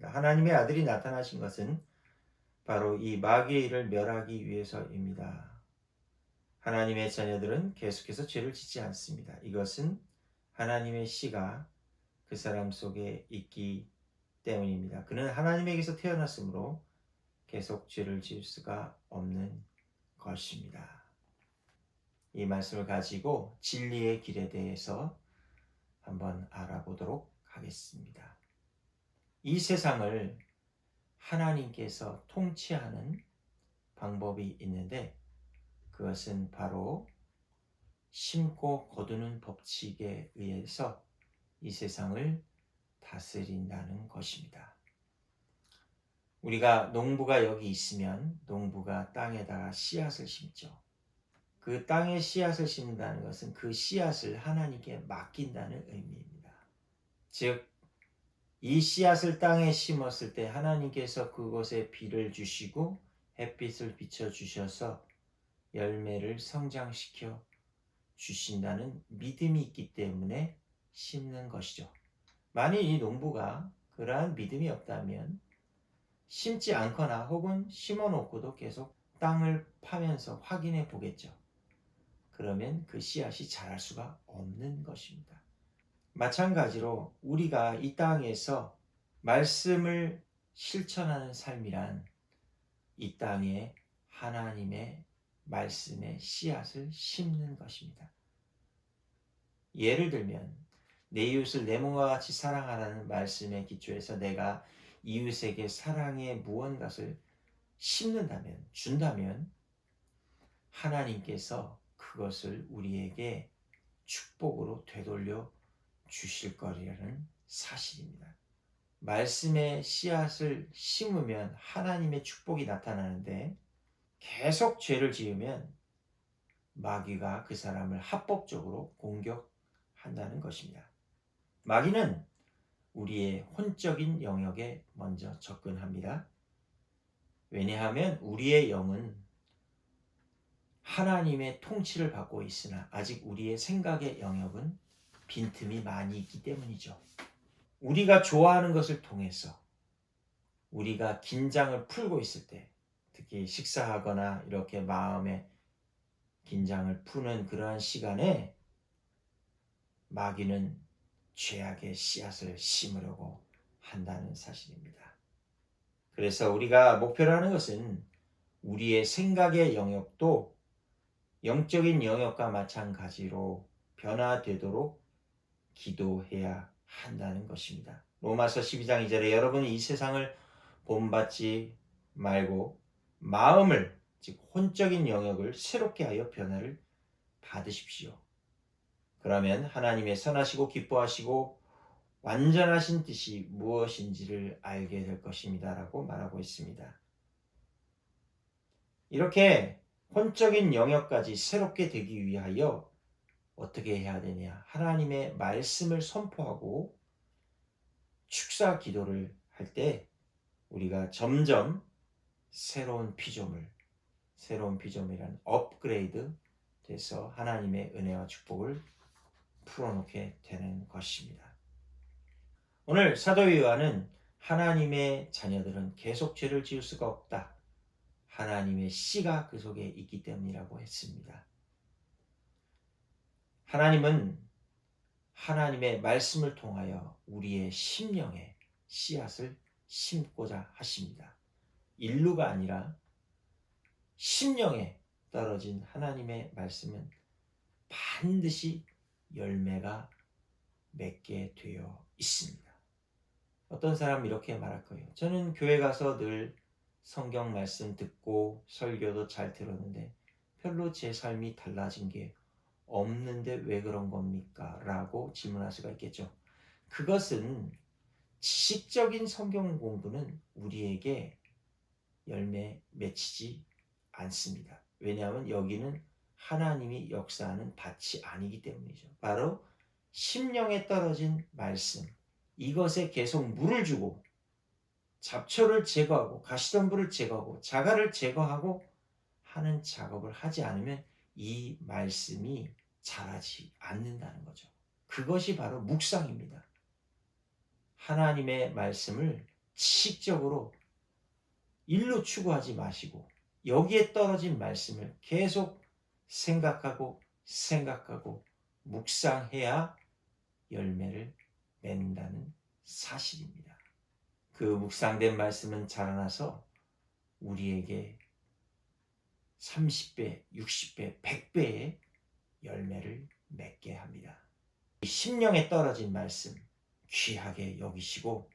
것입니다. 하나님의 아들이 나타나신 것은 바로 이 마귀의 일을 멸하기 위해서입니다. 하나님의 자녀들은 계속해서 죄를 짓지 않습니다. 이것은 하나님의 씨가 그 사람 속에 있기 때문입니다. 그는 하나님에게서 태어났으므로 계속 죄를 지을 수가 없는 것입니다. 이 말씀을 가지고 진리의 길에 대해서 한번 알아보도록 하겠습니다. 이 세상을 하나님께서 통치하는 방법이 있는데 그것은 바로 심고 거두는 법칙에 의해서 이 세상을 다스린다는 것입니다. 우리가 농부가 여기 있으면 농부가 땅에다가 씨앗을 심죠. 그 땅에 씨앗을 심는다는 것은 그 씨앗을 하나님께 맡긴다는 의미입니다. 즉, 이 씨앗을 땅에 심었을 때 하나님께서 그곳에 비를 주시고 햇빛을 비춰주셔서 열매를 성장시켜 주신다는 믿음이 있기 때문에 심는 것이죠. 만일 이 농부가 그러한 믿음이 없다면 심지 않거나 혹은 심어놓고도 계속 땅을 파면서 확인해 보겠죠. 그러면 그 씨앗이 자랄 수가 없는 것입니다. 마찬가지로 우리가 이 땅에서 말씀을 실천하는 삶이란 이 땅에 하나님의 말씀의 씨앗을 심는 것입니다. 예를 들면 내 이웃을 내 몸과 같이 사랑하라는 말씀에 기초해서 내가 이웃에게 사랑의 무언가를 심는다면, 준다면 하나님께서 그것을 우리에게 축복으로 되돌려 주실 거라는 사실입니다. 말씀의 씨앗을 심으면 하나님의 축복이 나타나는데 계속 죄를 지으면 마귀가 그 사람을 합법적으로 공격한다는 것입니다. 마귀는 우리의 혼적인 영역에 먼저 접근합니다. 왜냐하면 우리의 영은 하나님의 통치를 받고 있으나 아직 우리의 생각의 영역은 빈틈이 많이 있기 때문이죠. 우리가 좋아하는 것을 통해서 우리가 긴장을 풀고 있을 때, 특히 식사하거나 이렇게 마음의 긴장을 푸는 그러한 시간에 마귀는 죄악의 씨앗을 심으려고 한다는 사실입니다. 그래서 우리가 목표로 하는 것은 우리의 생각의 영역도 영적인 영역과 마찬가지로 변화되도록 기도해야 한다는 것입니다. 로마서 12장 2절에 여러분은 이 세상을 본받지 말고 마음을, 즉 혼적인 영역을 새롭게 하여 변화를 받으십시오. 그러면 하나님의 선하시고 기뻐하시고 완전하신 뜻이 무엇인지를 알게 될 것입니다. 라고 말하고 있습니다. 이렇게 혼적인 영역까지 새롭게 되기 위하여 어떻게 해야 되냐? 하나님의 말씀을 선포하고 축사 기도를 할 때 우리가 점점 새로운 피조물이라는 업그레이드 돼서 하나님의 은혜와 축복을 풀어놓게 되는 것입니다. 오늘 사도 요한은 하나님의 자녀들은 계속 죄를 지을 수가 없다. 하나님의 씨가 그 속에 있기 때문이라고 했습니다. 하나님은 하나님의 말씀을 통하여 우리의 심령에 씨앗을 심고자 하십니다. 인류가 아니라 심령에 떨어진 하나님의 말씀은 반드시 열매가 맺게 되어 있습니다. 어떤 사람은 이렇게 말할 거예요. 저는 교회 가서 늘 성경 말씀 듣고 설교도 잘 들었는데 별로 제 삶이 달라진 게 없는데 왜 그런 겁니까? 라고 질문할 수가 있겠죠. 그것은 지식적인 성경 공부는 우리에게 열매 맺히지 않습니다. 왜냐하면 여기는 하나님이 역사하는 밭이 아니기 때문이죠. 바로 심령에 떨어진 말씀, 이것에 계속 물을 주고 잡초를 제거하고 가시덤불을 제거하고 자갈을 제거하고 하는 작업을 하지 않으면 이 말씀이 자라지 않는다는 거죠. 그것이 바로 묵상입니다. 하나님의 말씀을 지식적으로 일로 추구하지 마시고 여기에 떨어진 말씀을 계속 생각하고 묵상해야 열매를 맺는다는 사실입니다. 그 묵상된 말씀은 자라나서 우리에게 30배, 60배, 100배의 열매를 맺게 합니다. 심령에 떨어진 말씀 귀하게 여기시고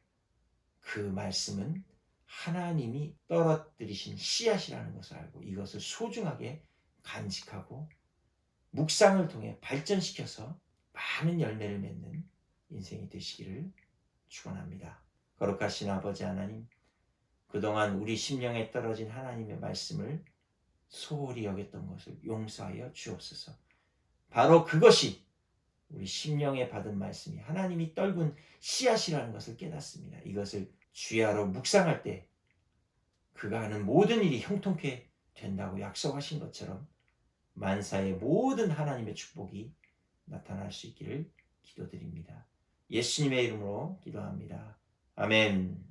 그 말씀은 하나님이 떨어뜨리신 씨앗이라는 것을 알고 이것을 소중하게 간직하고 묵상을 통해 발전시켜서 많은 열매를 맺는 인생이 되시기를 축원합니다. 거룩하신 아버지 하나님, 그동안 우리 심령에 떨어진 하나님의 말씀을 소홀히 여겼던 것을 용서하여 주옵소서. 바로 그것이 우리 심령에 받은 말씀이 하나님이 떨군 씨앗이라는 것을 깨닫습니다. 이것을 주야로 묵상할 때 그가 하는 모든 일이 형통케 된다고 약속하신 것처럼 만사의 모든 하나님의 축복이 나타날 수 있기를 기도드립니다. 예수님의 이름으로 기도합니다. 아멘.